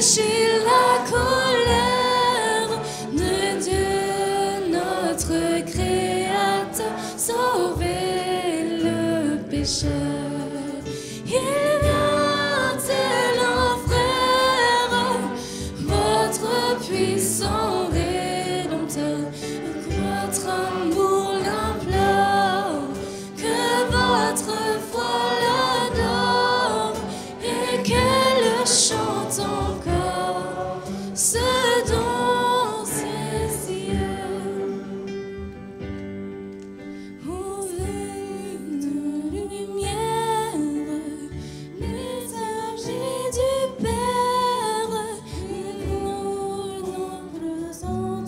sécher la colère de Dieu, notre Créateur, sauver le pécheur. Il vient tel un frère, votre puissant Rédempteur, votre amour l'implore, que votre foi l'adore, et qu'elle chante encore ce dont ses cieux. Ô venue de lumière, messager du Père, nous nombreux en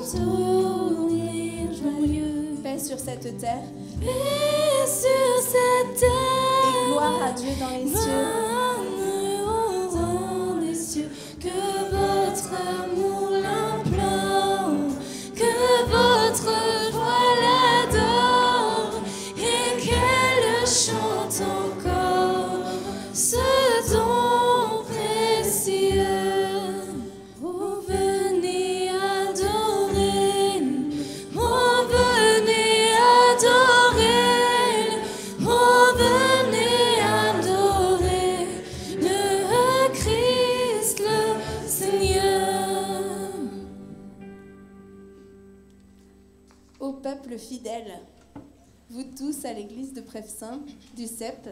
tourner joyeux. Paix sur cette terre Paix sur cette terre, et gloire à Dieu dans les cieux. dans les cieux, que votre amour l'implore, que votre joie l'adore, et qu'elle chante encore ce don précieux. Oh, venez adorer, oh, venez adorer, oh, venez adorer le Christ, le Seigneur. Ô peuple fidèle, vous tous à l'église de Prèves-Saint du CEP,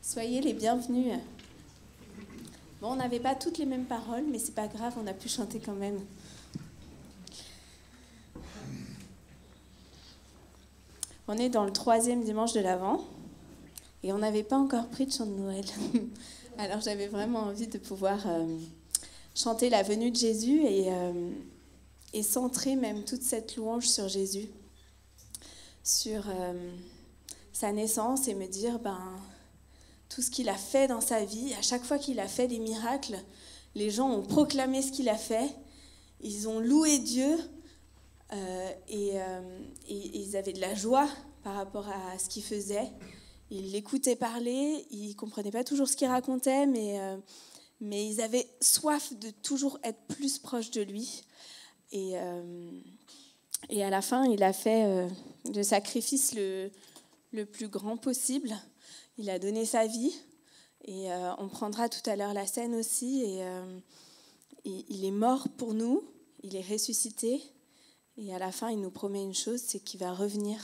soyez les bienvenus. Bon, on n'avait pas toutes les mêmes paroles, mais c'est pas grave, on a pu chanter quand même. On est dans le 3e dimanche de l'Avent et on n'avait pas encore pris de chant de Noël. Alors j'avais vraiment envie de pouvoir chanter la venue de Jésus et centrer même toute cette louange sur Jésus, sur sa naissance, et me dire tout ce qu'il a fait dans sa vie. À chaque fois qu'il a fait des miracles, les gens ont proclamé ce qu'il a fait, ils ont loué Dieu et ils avaient de la joie par rapport à ce qu'il faisait. Ils l'écoutaient parler, ils ne comprenaient pas toujours ce qu'il racontait, mais ils avaient soif de toujours être plus proche de lui. Et à la fin, il a fait le sacrifice le plus grand possible. Il a donné sa vie. Et on prendra tout à l'heure la scène aussi. Et il est mort pour nous. Il est ressuscité. Et à la fin, il nous promet une chose, c'est qu'il va revenir.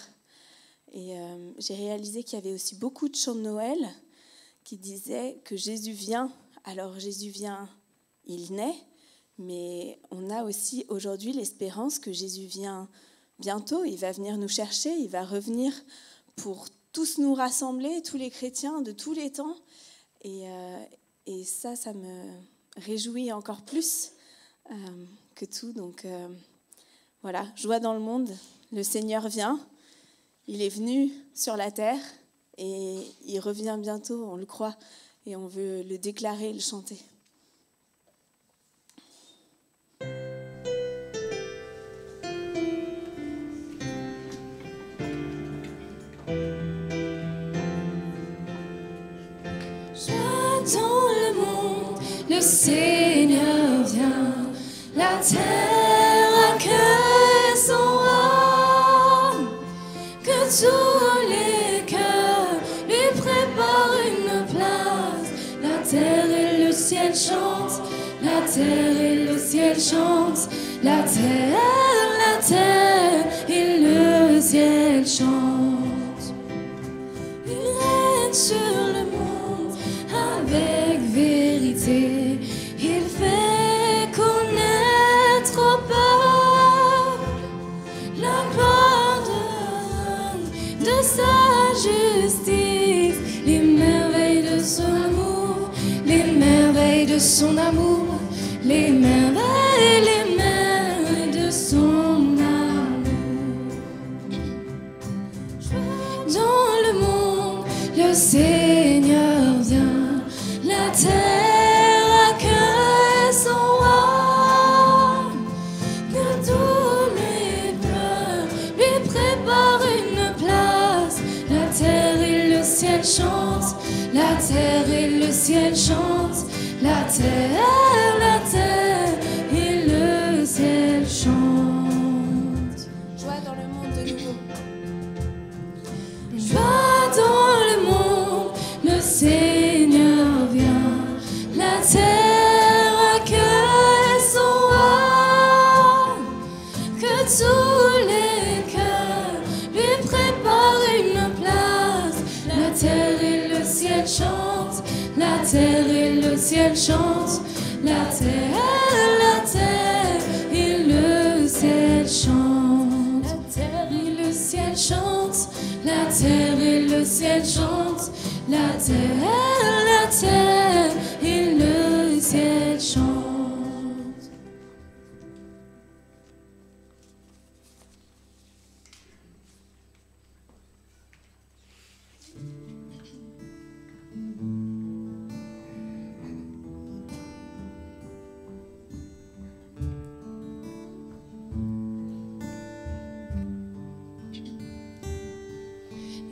Et j'ai réalisé qu'il y avait aussi beaucoup de chants de Noël qui disaient que Jésus vient. Alors Jésus vient, il naît. Mais on a aussi aujourd'hui l'espérance que Jésus vient bientôt. Il va venir nous chercher, il va revenir pour tous nous rassembler, tous les chrétiens de tous les temps. Et ça me réjouit encore plus que tout. Donc voilà, joie dans le monde. Le Seigneur vient, il est venu sur la terre et il revient bientôt, on le croit. Et on veut le déclarer, le chanter. Dans le monde, le Seigneur vient, la terre accueille son roi, que tous les cœurs lui préparent une place. La terre et le ciel chantent, la terre et le ciel chantent, la terre et le ciel chantent. Il règne sur le monde avec vérité, il fait connaître au peuple la gloire de sa justice, les merveilles de son amour, les merveilles de son amour, les merveilles de son amour. Dans le monde, le Seigneur vient, la terre accueille son roi, que tous les peuples lui préparent une place. La terre et le ciel chantent, la terre et le ciel chantent, la et le ciel chante. Joie dans le monde de nouveau. Joie dans le monde, le Seigneur vient. La terre accueille son roi. Que tous les cœurs lui préparent une place. La terre et le ciel chantent. La terre et le ciel chantent. La terre et le ciel chantent. La terre et le ciel chantent. La terre et le ciel chantent. La terre et le ciel chantent.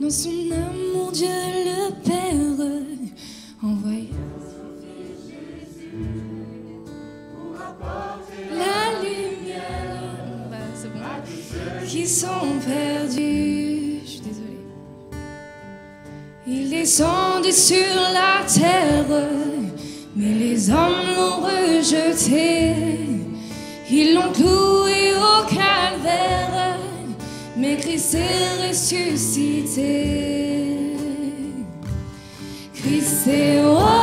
Dans son amour, Dieu le Père envoya la lumière c'est bon. Qui sont perdus. Je suis désolée. Il descendit sur la terre, mais les hommes l'ont rejeté. Ils l'ont cloué au calvaire, mais Christ est ressuscité. Christ est roi,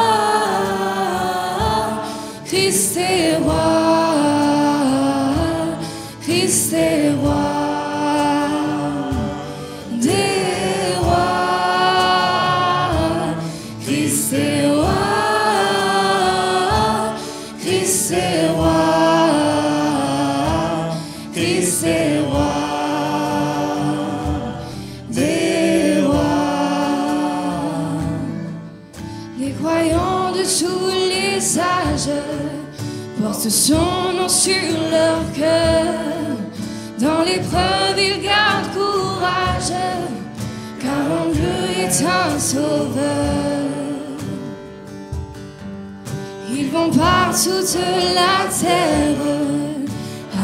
Christ est roi, Christ est roi des rois. Christ est roi, Christ est roi, Christ est roi. Tous les sages portent son nom sur leur cœur. Dans l'épreuve, ils gardent courage, car en Dieu est un sauveur. Ils vont par toute la terre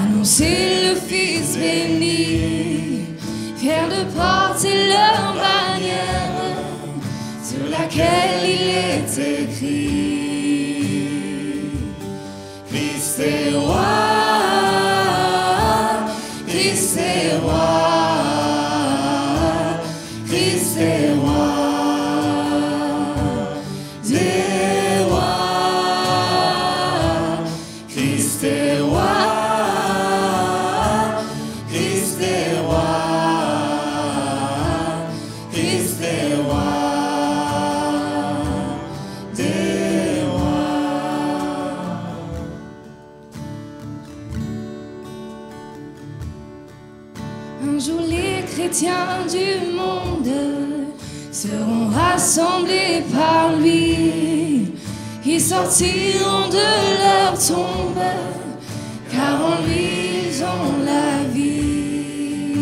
annoncer le Fils béni, fiers de porter leur bannière sur laquelle il est écrit. Christ est roi, Christ est roi, Christ est roi des rois. Christ est roi, Christ est roi, Christ est roi. Un jour les chrétiens du monde seront rassemblés par lui. Ils sortiront de leur tombe, car en lui ils ont la vie.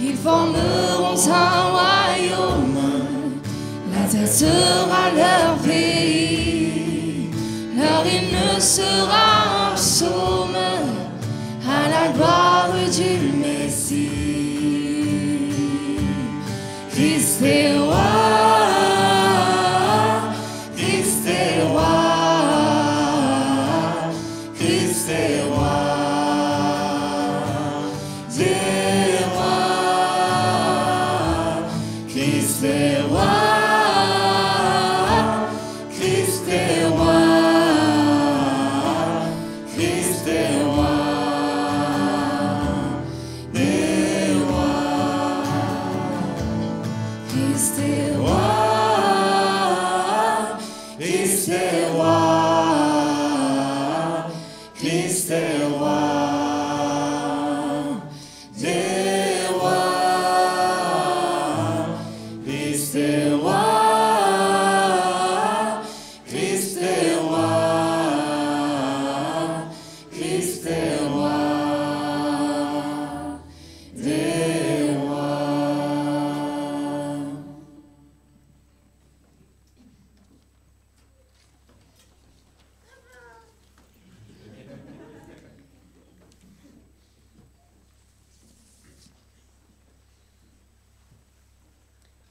Ils formeront un royaume, la terre sera leur pays. Leur hymne sera un psaume à la gloire du Messie. Christ est roi, Christ est roi, Christ est roi des rois. Christ est roi, Christ est roi, Christ est roi. Christ est roi, Christ est roi, Christ est roi des rois. Christ est roi, Christ est roi, Christ est roi des rois.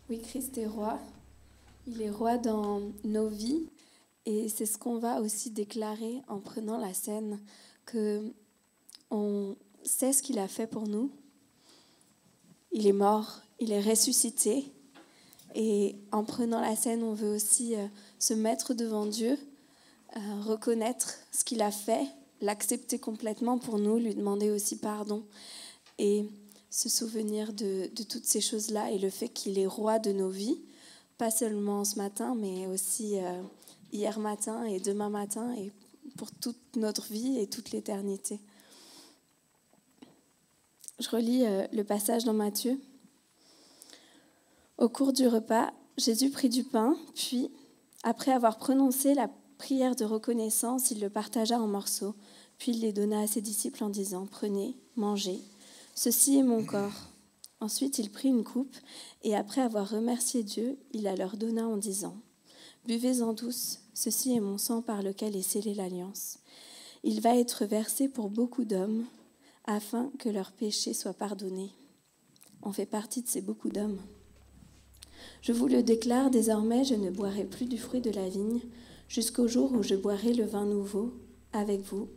Oui, Christ est roi. Il est roi dans nos vies. Et c'est ce qu'on va aussi déclarer en prenant la scène, qu'on sait ce qu'il a fait pour nous. Il est mort, il est ressuscité. Et en prenant la scène, on veut aussi se mettre devant Dieu, reconnaître ce qu'il a fait, l'accepter complètement pour nous, lui demander aussi pardon et se souvenir de toutes ces choses-là et le fait qu'il est roi de nos vies, pas seulement ce matin, mais aussi hier matin et demain matin et pour toute notre vie et toute l'éternité. Je relis le passage dans Matthieu. Au cours du repas, Jésus prit du pain, puis, après avoir prononcé la prière de reconnaissance, il le partagea en morceaux, puis il les donna à ses disciples en disant « Prenez, mangez, ceci est mon corps ». Ensuite, il prit une coupe, et après avoir remercié Dieu, il la leur donna en disant « Buvez-en tous, ceci est mon sang par lequel est scellée l'alliance. Il va être versé pour beaucoup d'hommes, afin que leurs péchés soient pardonnés. » On fait partie de ces beaucoup d'hommes. Je vous le déclare, désormais, je ne boirai plus du fruit de la vigne jusqu'au jour où je boirai le vin nouveau avec vous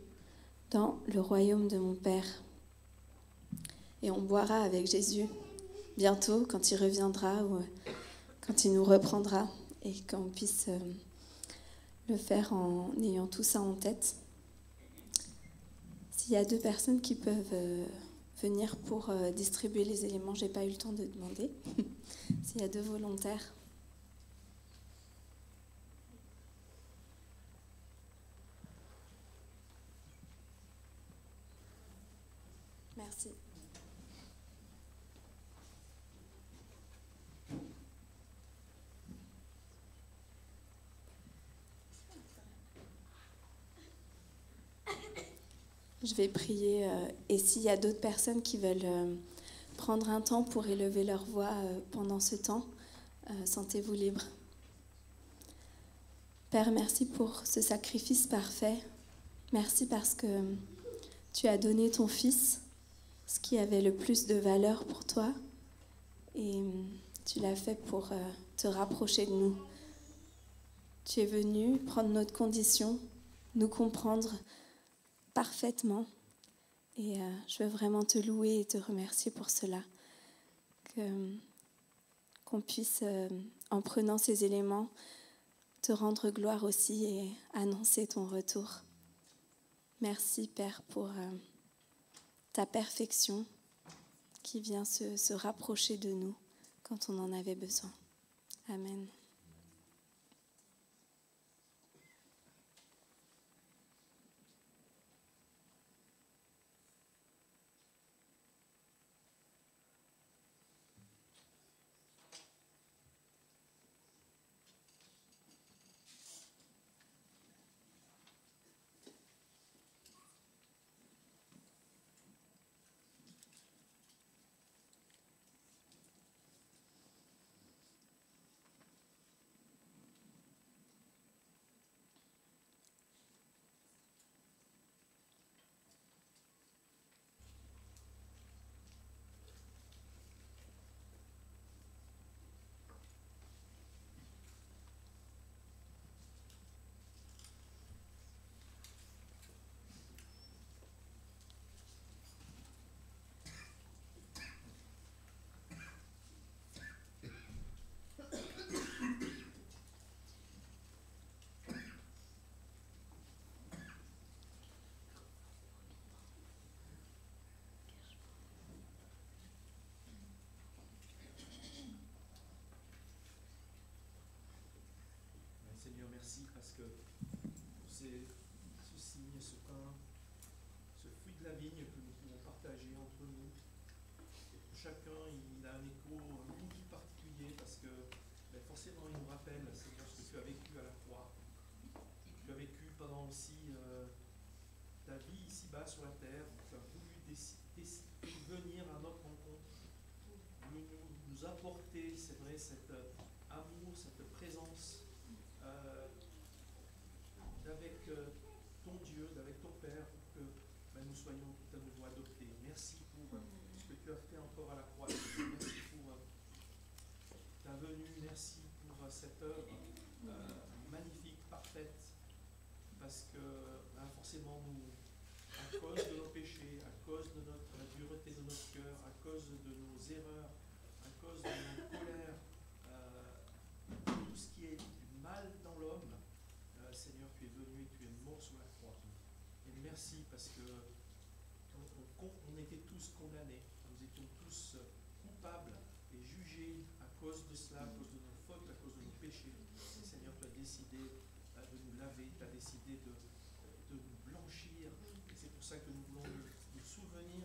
dans le royaume de mon Père. Et on boira avec Jésus bientôt quand il reviendra ou quand il nous reprendra et qu'on puisse le faire en ayant tout ça en tête. S'il y a 2 personnes qui peuvent venir pour distribuer les éléments, je n'ai pas eu le temps de demander. S'il y a 2 volontaires. Merci. Je vais prier et s'il y a d'autres personnes qui veulent prendre un temps pour élever leur voix pendant ce temps, sentez-vous libre. Père, merci pour ce sacrifice parfait. Merci parce que tu as donné ton Fils, ce qui avait le plus de valeur pour toi, et tu l'as fait pour te rapprocher de nous. Tu es venu prendre notre condition, nous comprendre parfaitement, et je veux vraiment te louer et te remercier pour cela. Qu'on puisse, en prenant ces éléments, te rendre gloire aussi et annoncer ton retour. Merci, Père, pour ta perfection qui vient se rapprocher de nous quand on en avait besoin. Amen. Seigneur, merci parce que ce signe, ce pain, ce fruit de la vigne que nous pouvons partager entre nous. Et pour chacun, il a un écho tout particulier parce que forcément, il nous rappelle, Seigneur, ce que tu as vécu à la croix. Tu as vécu pendant aussi ta vie ici-bas sur la terre. Tu as voulu venir à notre rencontre, nous apporter, c'est vrai, cet amour, cette présence d'avec ton Dieu, d'avec ton Père, pour que nous soyons tout à nouveau adoptés. Merci pour ce que tu as fait encore à la croix. Merci pour ta venue. merci pour cette œuvre magnifique, parfaite, parce que forcément, nous, à cause de nos péchés, à cause de la dureté de notre cœur, à cause de nos erreurs, à cause de nos colères, tout ce qui est du mal dans l'homme, Seigneur, tu es venu et tu es mort sur la croix. Et merci parce que on était tous condamnés, nous étions tous coupables et jugés à cause de cela, à cause de nos fautes, à cause de nos péchés. Et Seigneur, tu as décidé de nous laver, tu as décidé de nous blanchir. Et c'est pour ça que nous voulons nous souvenir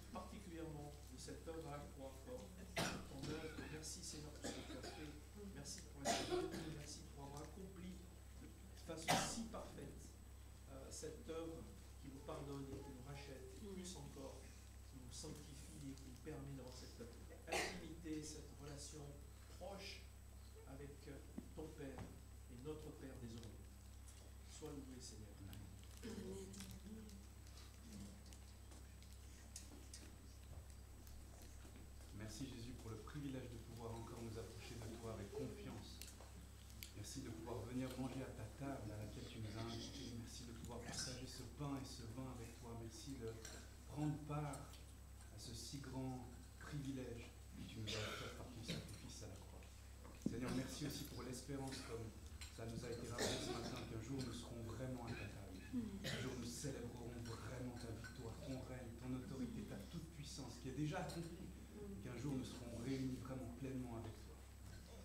particulièrement de cette œuvre à la croix, ton œuvre. Merci Seigneur pour ce que tu as fait. Merci pour la vie, merci pour avoir accompli de façon si parfaite cette œuvre qui nous pardonne et qui nous rachète, et plus encore, qui nous sanctifie et qui nous permet d'avoir cette intimité, cette relation proche avec ton Père et notre Père désormais. Sois loué, Seigneur. Merci Jésus pour le privilège de pouvoir encore nous approcher de toi avec confiance. Merci de pouvoir venir manger à ta table à laquelle tu nous as invités. Merci de pouvoir partager ce pain et ce vin avec toi. Merci de prendre part à ce si grand privilège que tu nous as offert par ton sacrifice à la croix. Seigneur, merci aussi pour l'espérance, comme ça nous a été rappelé ce matin, qu'un jour nous serons vraiment à ta table. Un jour nous célébrerons vraiment ta victoire, ton règne, ton autorité, ta toute puissance qui est déjà accomplie. Qu'un jour nous serons réunis vraiment pleinement avec toi.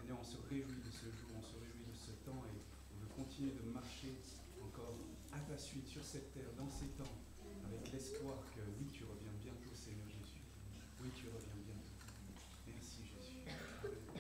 Seigneur, on se réjouit de ce jour, on se réjouit de ce temps et on veut continuer de marcher encore à ta suite sur cette terre, dans ces temps, avec l'espoir que oui, tu reviens bientôt, Seigneur Jésus. Oui, tu reviens bientôt. Merci Jésus. Amen.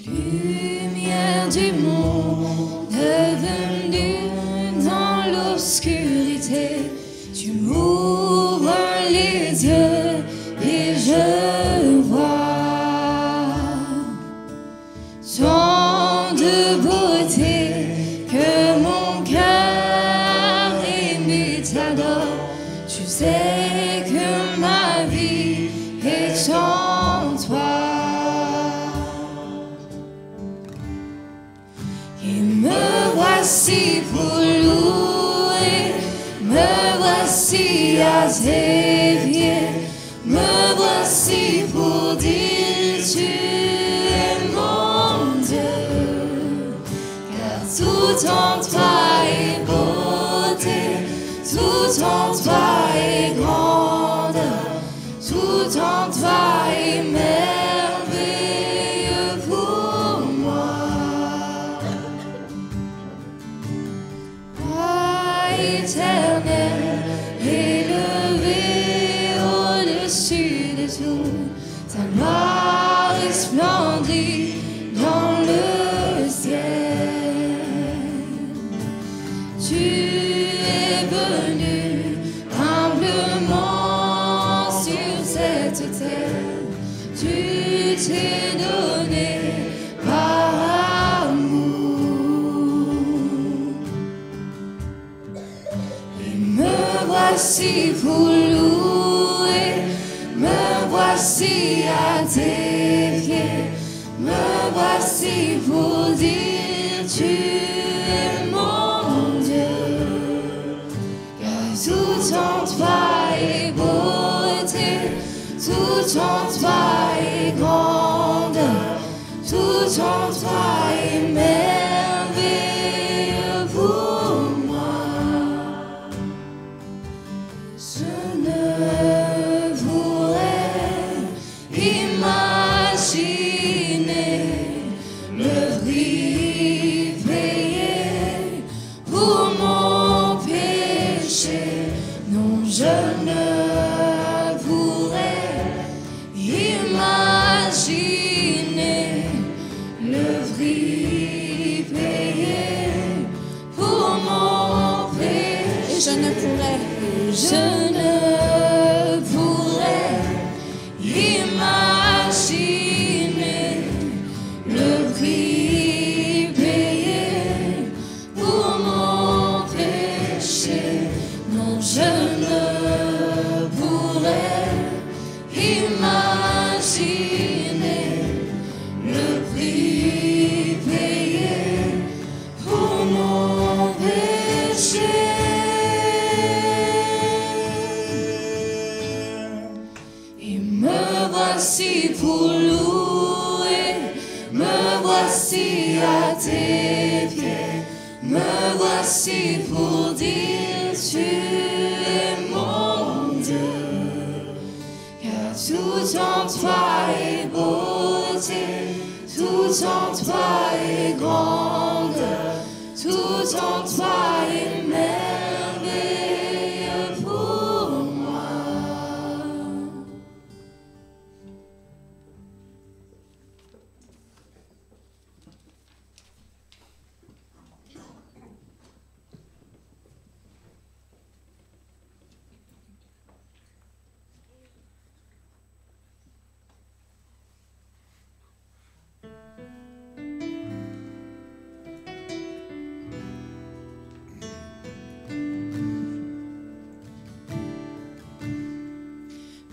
Lumière du monde, devenue dans l'obscurité, tu m'ouvres les yeux et je vois tant de beauté que mon cœur aimé t'adore. Tu sais que ma vie est en toi. Me voici pour louer, me voici à tes pieds, me voici pour dire tu es mon Dieu. Car tout en toi est beauté, tout en toi est grande, tout en toi est merveilleux pour moi. Éternel, élevé au-dessus de tout, ta gloire resplendit dans le ciel. Tu es venu humblement sur cette terre, tu t'es donné par amour. Me voici pour louer, me voici à tes pieds, me voici pour dire tu es mon Dieu. Car tout en toi est beauté, tout en toi est grande, tout en toi est merveilleux pour moi. Je ne pourrais prix payé pour mon péché. Non, je ne pourrais imaginer le prix payé pour mon péché. Je ne pourrais. Je ne pourrais imaginer le prix payé pour mon péché. Non, je ne pourrais imaginer le prix payé pour mon péché. Et me voici pour louer, me voici à tes pieds, me voici pour dire tu es mon Dieu. Car tout en toi est beauté, tout en toi est grandeur, tout en toi est merveilleux pour moi.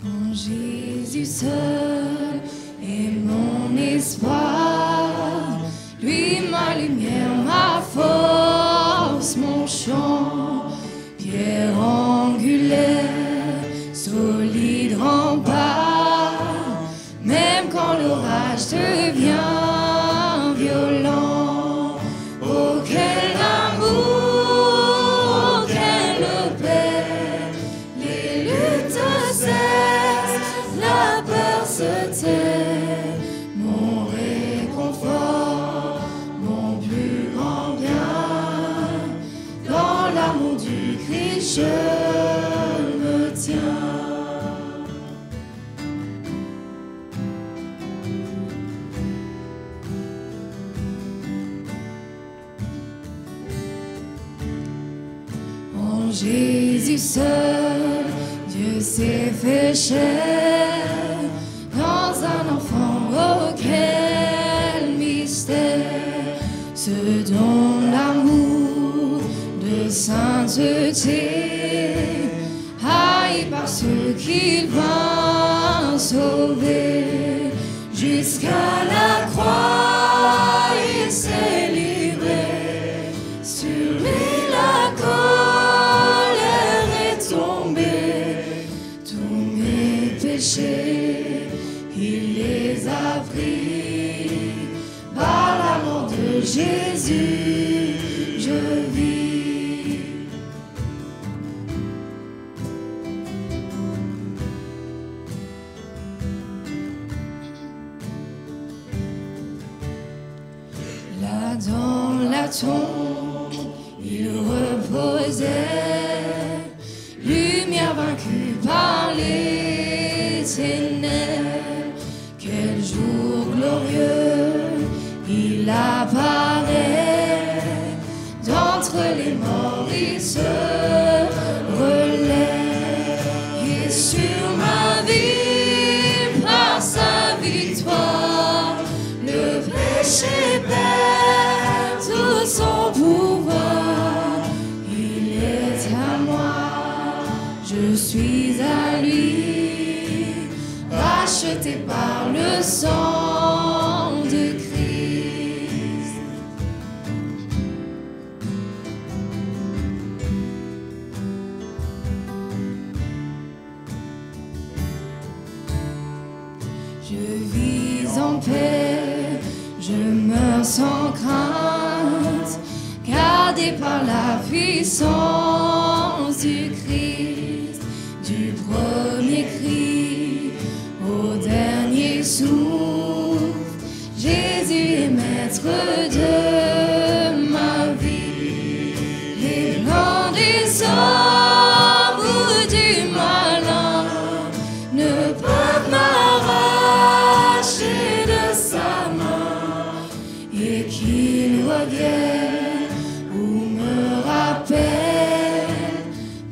Mon Jésus seul est mon espoir, lui ma lumière, ma force, mon chant, pierre angulaire, solide rempart, même quand l'orage devient violent. Oh quel amour, quelle paix, les luttes cessent, la peur se tait, mon réconfort, mon plus grand bien, dans l'amour du Christ je me tiens. En Jésus seul, Dieu s'est fait chair, dans un enfant, oh quel mystère, ce don l'amour de sainteté, haï par ceux qu'il vint sauver, jusqu'à la croix il s'est livré, sur lui la colère est tombée, tous mes péchés il les a pris, par l'amour de Jésus je vis. Là dans la tombe il reposait, lumière vaincue par les ténèbres. Quel jour glorieux il apparaît, d'entre les morts il se relève, et sur ma vie par sa victoire le péché perd tout son pouvoir. Il est à moi, je suis à lui, racheté par le sang de Christ. Je vis en paix, je meurs sans crainte, gardé par la puissance du Christ, du premier cri au dernier souffle. Jésus est maître et qu'il revienne ou me rappelle.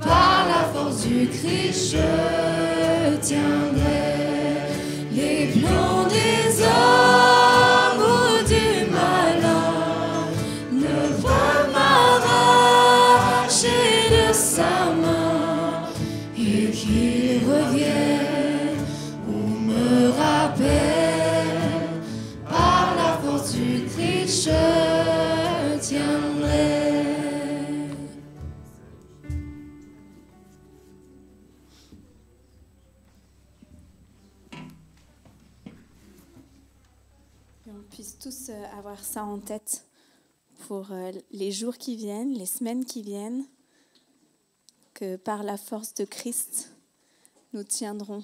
Par la force du Christ, je tiendrai les plans des hommes ou du malin. Ne pas m'arracher de sa main et qu'il revienne ou me rappelle. Par la force du Christ, je tiendrai. Et on puisse tous avoir ça en tête pour les jours qui viennent, les semaines qui viennent, que par la force de Christ, nous tiendrons.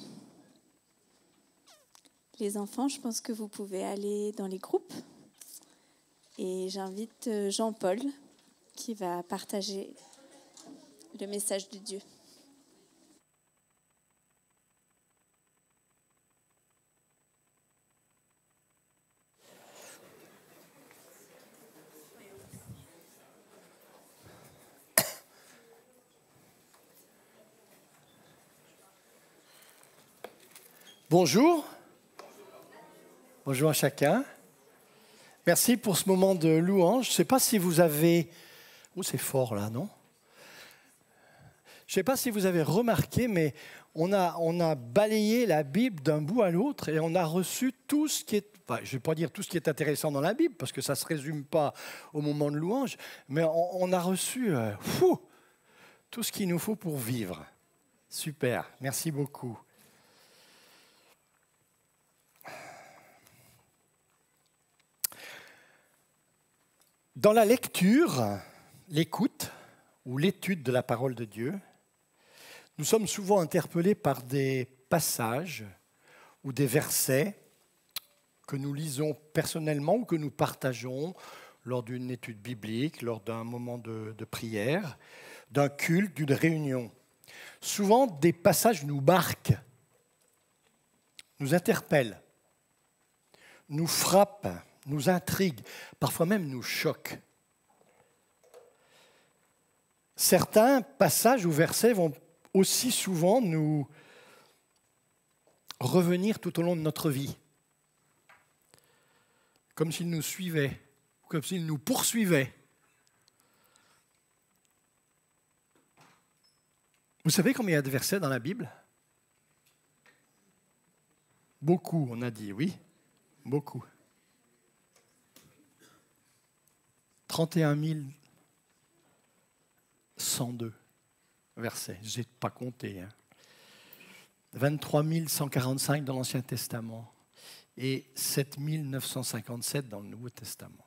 Les enfants, je pense que vous pouvez aller dans les groupes. Et j'invite Jean-Paul qui va partager le message de Dieu. Bonjour. Bonjour à chacun. Merci pour ce moment de louange. Je ne sais pas si vous avez... Oh, c'est fort là, non? Je ne sais pas si vous avez remarqué, mais on a balayé la Bible d'un bout à l'autre et on a reçu tout ce qui est... Enfin, je ne vais pas dire tout ce qui est intéressant dans la Bible, parce que ça ne se résume pas au moment de louange, mais on a reçu tout ce qu'il nous faut pour vivre. Super, merci beaucoup. Dans la lecture, l'écoute ou l'étude de la parole de Dieu, nous sommes souvent interpellés par des passages ou des versets que nous lisons personnellement ou que nous partageons lors d'une étude biblique, lors d'un moment de prière, d'un culte, d'une réunion. Souvent, des passages nous marquent, nous interpellent, nous frappent, nous intriguent, parfois même nous choquent. Certains passages ou versets vont aussi souvent nous revenir tout au long de notre vie, comme s'ils nous suivaient, comme s'ils nous poursuivaient. Vous savez combien il y a de versets dans la Bible? Beaucoup, on a dit, oui, beaucoup. 31 102 versets, je n'ai pas compté. 23 145 dans l'Ancien Testament et 7 957 dans le Nouveau Testament.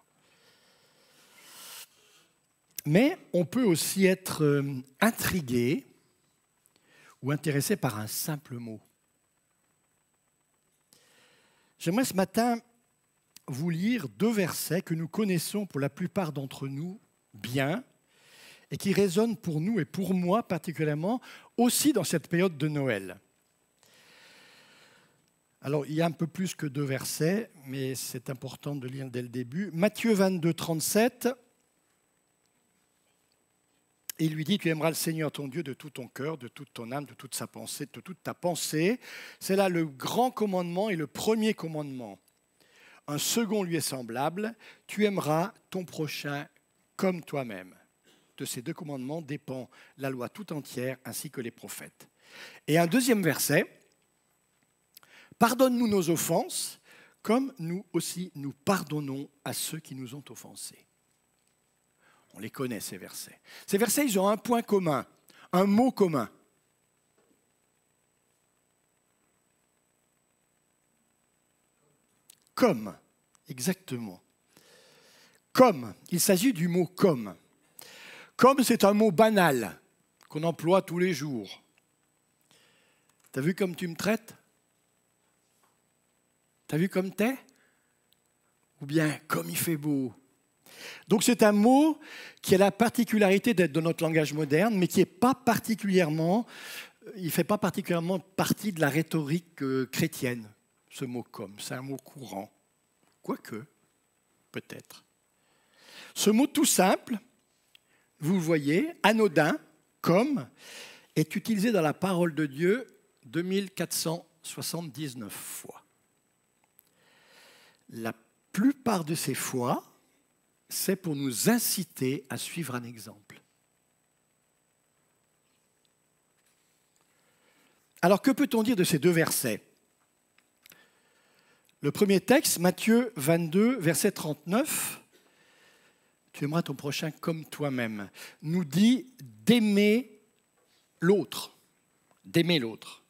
Mais on peut aussi être intrigué ou intéressé par un simple mot. J'aimerais ce matin vous lire deux versets que nous connaissons pour la plupart d'entre nous bien et qui résonnent pour nous et pour moi particulièrement aussi dans cette période de Noël. Alors, il y a un peu plus que deux versets, mais c'est important de lire dès le début. Matthieu 22, 37, il lui dit « Tu aimeras le Seigneur ton Dieu de tout ton cœur, de toute ton âme, de toute sa pensée, de toute ta pensée. » C'est là le grand commandement et le premier commandement. Un second lui est semblable, tu aimeras ton prochain comme toi-même. De ces deux commandements dépend la loi tout entière ainsi que les prophètes. Et un deuxième verset, pardonne-nous nos offenses comme nous aussi nous pardonnons à ceux qui nous ont offensés. On les connaît ces versets. Ces versets, ils ont un point commun, un mot commun. Comme, exactement. Comme, il s'agit du mot comme. Comme, c'est un mot banal qu'on emploie tous les jours. T'as vu comme tu me traites? T'as vu comme t'es? Ou bien comme il fait beau? Donc c'est un mot qui a la particularité d'être de notre langage moderne, mais qui n'est pas particulièrement, il ne fait pas particulièrement partie de la rhétorique chrétienne. Ce mot « comme », c'est un mot courant. Quoique, peut-être. Ce mot tout simple, vous le voyez, anodin, comme, est utilisé dans la parole de Dieu 2479 fois. La plupart de ces fois, c'est pour nous inciter à suivre un exemple. Alors, que peut-on dire de ces deux versets ? Le premier texte, Matthieu 22, verset 39, « Tu aimeras ton prochain comme toi-même », nous dit d'aimer l'autre, d'aimer l'autre.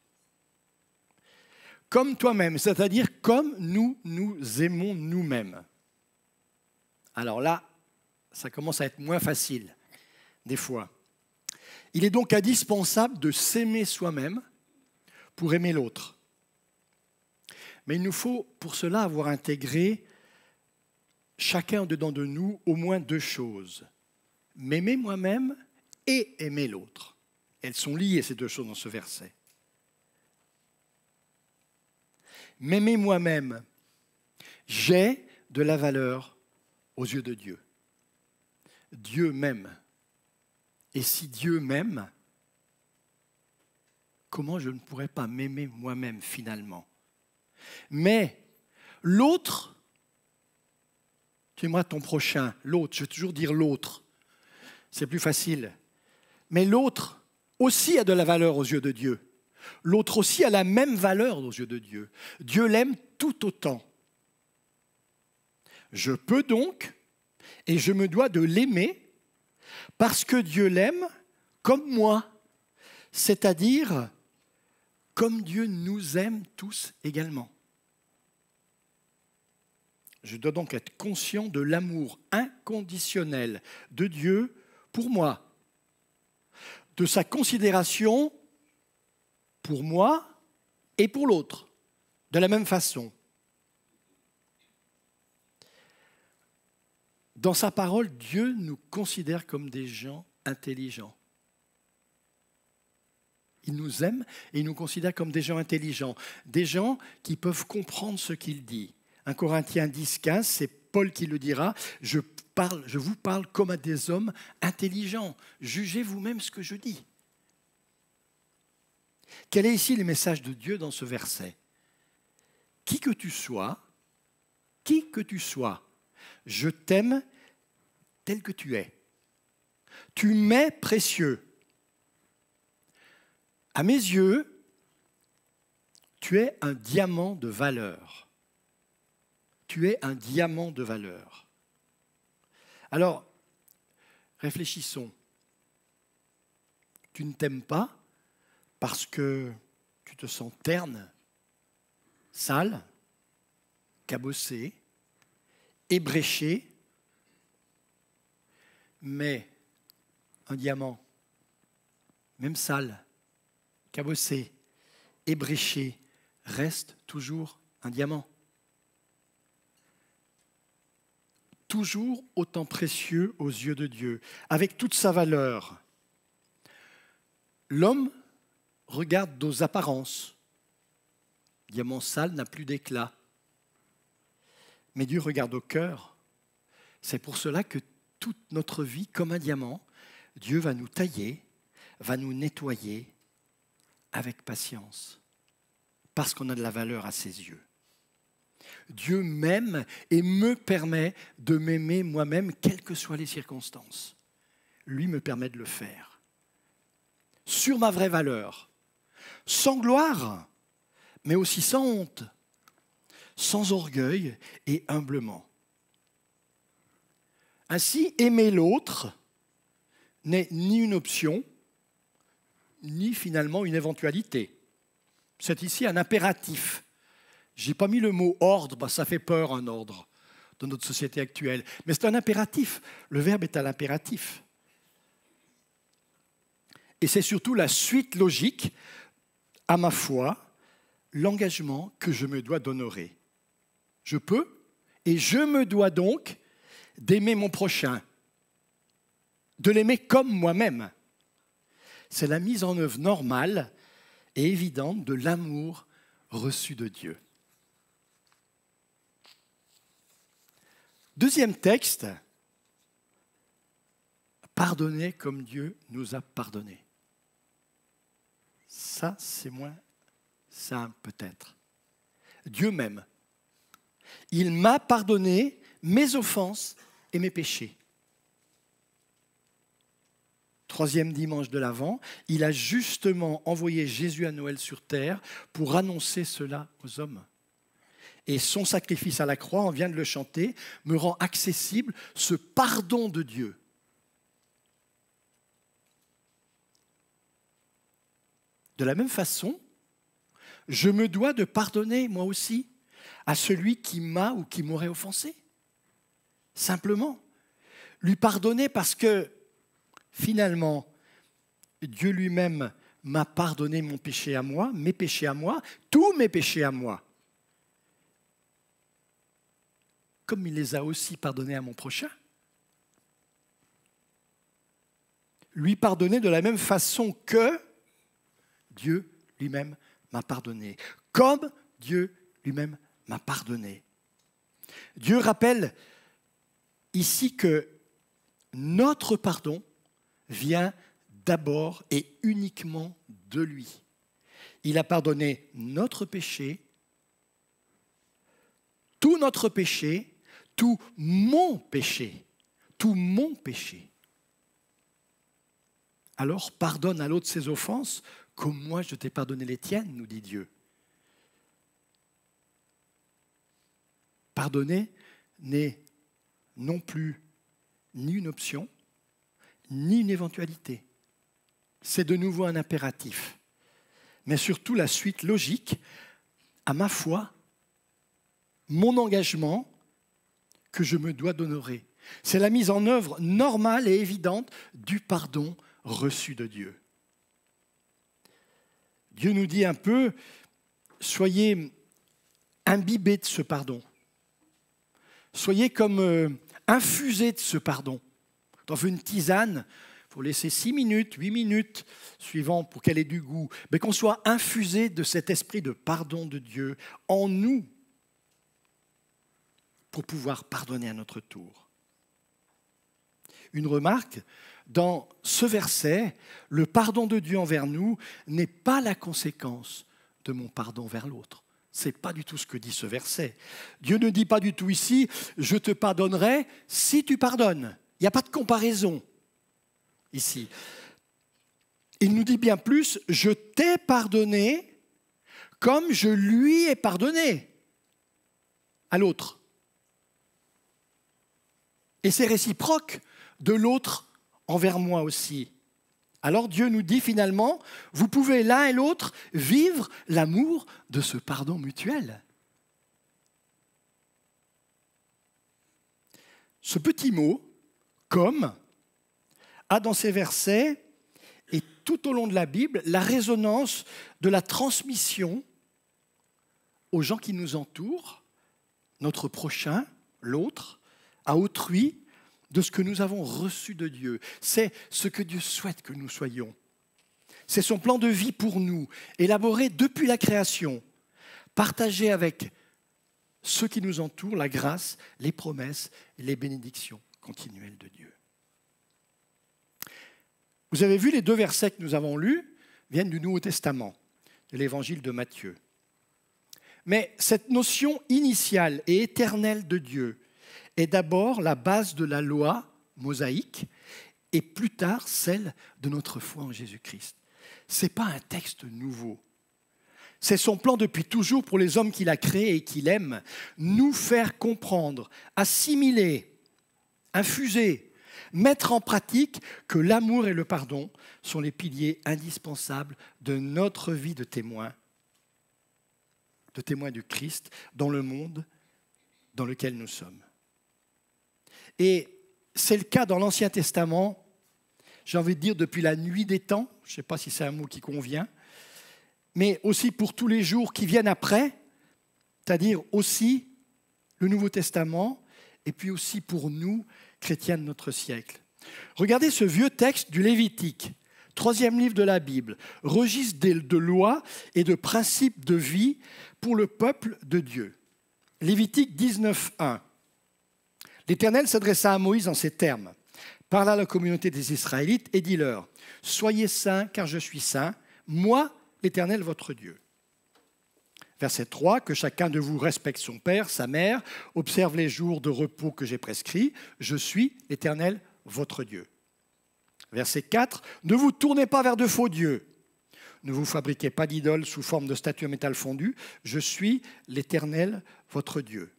Comme toi-même, c'est-à-dire comme nous nous aimons nous-mêmes. Alors là, ça commence à être moins facile, des fois. Il est donc indispensable de s'aimer soi-même pour aimer l'autre. Mais il nous faut pour cela avoir intégré chacun dedans de nous au moins deux choses. M'aimer moi-même et aimer l'autre. Elles sont liées, ces deux choses, dans ce verset. M'aimer moi-même, j'ai de la valeur aux yeux de Dieu. Dieu m'aime. Et si Dieu m'aime, comment je ne pourrais pas m'aimer moi-même finalement ? Mais l'autre, tu aimeras ton prochain, l'autre, je vais toujours dire l'autre, c'est plus facile. Mais l'autre aussi a de la valeur aux yeux de Dieu. L'autre aussi a la même valeur aux yeux de Dieu. Dieu l'aime tout autant. Je peux donc, et je me dois de l'aimer, parce que Dieu l'aime comme moi, c'est-à-dire comme Dieu nous aime tous également. Je dois donc être conscient de l'amour inconditionnel de Dieu pour moi, de sa considération pour moi et pour l'autre, de la même façon. Dans sa parole, Dieu nous considère comme des gens intelligents. Il nous aime et il nous considère comme des gens intelligents, des gens qui peuvent comprendre ce qu'il dit. 1 Corinthiens 10, 15, c'est Paul qui le dira, je vous parle comme à des hommes intelligents. Jugez vous-même ce que je dis. Quel est ici le message de Dieu dans ce verset ? Qui que tu sois, je t'aime tel que tu es. Tu m'es précieux. À mes yeux, tu es un diamant de valeur. Tu es un diamant de valeur. Alors, réfléchissons. Tu ne t'aimes pas parce que tu te sens terne, sale, cabossé, ébréché, mais un diamant, même sale, cabossé, ébréché, reste toujours un diamant. Toujours autant précieux aux yeux de Dieu, avec toute sa valeur. L'homme regarde aux apparences. Diamant sale n'a plus d'éclat. Mais Dieu regarde au cœur. C'est pour cela que toute notre vie, comme un diamant, Dieu va nous tailler, va nous nettoyer avec patience, parce qu'on a de la valeur à ses yeux. Dieu m'aime et me permet de m'aimer moi-même, quelles que soient les circonstances. Lui me permet de le faire. Sur ma vraie valeur, sans gloire, mais aussi sans honte, sans orgueil et humblement. Ainsi, aimer l'autre n'est ni une option, ni finalement une éventualité. C'est ici un impératif. Je n'ai pas mis le mot ordre, parce que ça fait peur un ordre dans notre société actuelle. Mais c'est un impératif. Le verbe est à l'impératif. Et c'est surtout la suite logique à ma foi, l'engagement que je me dois d'honorer. Je peux et je me dois donc d'aimer mon prochain, de l'aimer comme moi-même. C'est la mise en œuvre normale et évidente de l'amour reçu de Dieu. Deuxième texte, pardonnez comme Dieu nous a pardonné. Ça, c'est moins simple peut-être. Dieu m'aime. Il m'a pardonné mes offenses et mes péchés. Troisième dimanche de l'Avent, il a justement envoyé Jésus à Noël sur terre pour annoncer cela aux hommes. Et son sacrifice à la croix, on vient de le chanter, me rend accessible ce pardon de Dieu. De la même façon, je me dois de pardonner moi aussi à celui qui m'a ou qui m'aurait offensé. Simplement, lui pardonner parce que finalement, Dieu lui-même m'a pardonné mon péché à moi, mes péchés à moi, tous mes péchés à moi. Comme il les a aussi pardonnés à mon prochain. Lui pardonner de la même façon que Dieu lui-même m'a pardonné. Comme Dieu lui-même m'a pardonné. Dieu rappelle ici que notre pardon vient d'abord et uniquement de lui. Il a pardonné notre péché, tout notre péché, tout mon péché, tout mon péché. Alors pardonne à l'autre ses offenses, comme moi je t'ai pardonné les tiennes, nous dit Dieu. Pardonner n'est non plus ni une option, ni une éventualité. C'est de nouveau un impératif, mais surtout la suite logique à ma foi, mon engagement que je me dois d'honorer. C'est la mise en œuvre normale et évidente du pardon reçu de Dieu. Dieu nous dit un peu, soyez imbibés de ce pardon. Soyez comme infusés de ce pardon. Quand on fait une tisane, il faut laisser 6 minutes, 8 minutes, suivant pour qu'elle ait du goût. Mais qu'on soit infusé de cet esprit de pardon de Dieu en nous pour pouvoir pardonner à notre tour. Une remarque, dans ce verset, le pardon de Dieu envers nous n'est pas la conséquence de mon pardon vers l'autre. Ce n'est pas du tout ce que dit ce verset. Dieu ne dit pas du tout ici « je te pardonnerai si tu pardonnes ». Il n'y a pas de comparaison ici. Il nous dit bien plus « je t'ai pardonné comme je lui ai pardonné » à l'autre. Et c'est réciproque de l'autre envers moi aussi. Alors Dieu nous dit finalement, vous pouvez l'un et l'autre vivre l'amour de ce pardon mutuel. Ce petit mot, comme, a dans ces versets et tout au long de la Bible la résonance de la transmission aux gens qui nous entourent, notre prochain, l'autre, à autrui, de ce que nous avons reçu de Dieu. C'est ce que Dieu souhaite que nous soyons. C'est son plan de vie pour nous, élaboré depuis la création, partagé avec ceux qui nous entourent, la grâce, les promesses et les bénédictions continuelles de Dieu. Vous avez vu, les 2 versets que nous avons lus viennent du Nouveau Testament, de l'évangile de Matthieu. Mais cette notion initiale et éternelle de Dieu est d'abord la base de la loi mosaïque et plus tard celle de notre foi en Jésus-Christ. Ce n'est pas un texte nouveau. C'est son plan depuis toujours pour les hommes qu'il a créés et qu'il aime, nous faire comprendre, assimiler, infuser, mettre en pratique que l'amour et le pardon sont les piliers indispensables de notre vie de témoin du Christ dans le monde dans lequel nous sommes. Et c'est le cas dans l'Ancien Testament, j'ai envie de dire depuis la nuit des temps, je ne sais pas si c'est un mot qui convient, mais aussi pour tous les jours qui viennent après, c'est-à-dire aussi le Nouveau Testament, et puis aussi pour nous, chrétiens de notre siècle. Regardez ce vieux texte du Lévitique, 3e livre de la Bible, registre de lois et de principes de vie pour le peuple de Dieu. Lévitique 19, 1. L'Éternel s'adressa à Moïse en ces termes. Parla à la communauté des Israélites et dit-leur, « Soyez saints, car je suis saint, moi, l'Éternel, votre Dieu. » Verset 3, « Que chacun de vous respecte son père, sa mère, observe les jours de repos que j'ai prescrits. Je suis l'Éternel, votre Dieu. » Verset 4, « Ne vous tournez pas vers de faux dieux. Ne vous fabriquez pas d'idoles sous forme de statues en métal fondu. Je suis l'Éternel, votre Dieu. »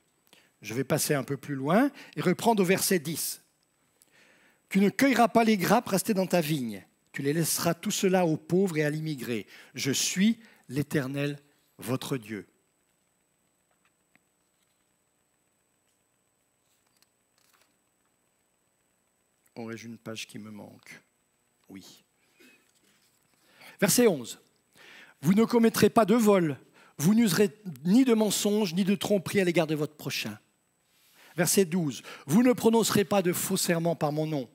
Je vais passer un peu plus loin et reprendre au verset 10. « Tu ne cueilleras pas les grappes restées dans ta vigne. Tu les laisseras tout cela aux pauvres et à l'immigré. Je suis l'Éternel, votre Dieu. » Aurais-je une page qui me manque? Oui. Verset 11. « Vous ne commettrez pas de vol. Vous n'userez ni de mensonge ni de tromperie à l'égard de votre prochain. » Verset 12. « Vous ne prononcerez pas de faux serments par mon nom.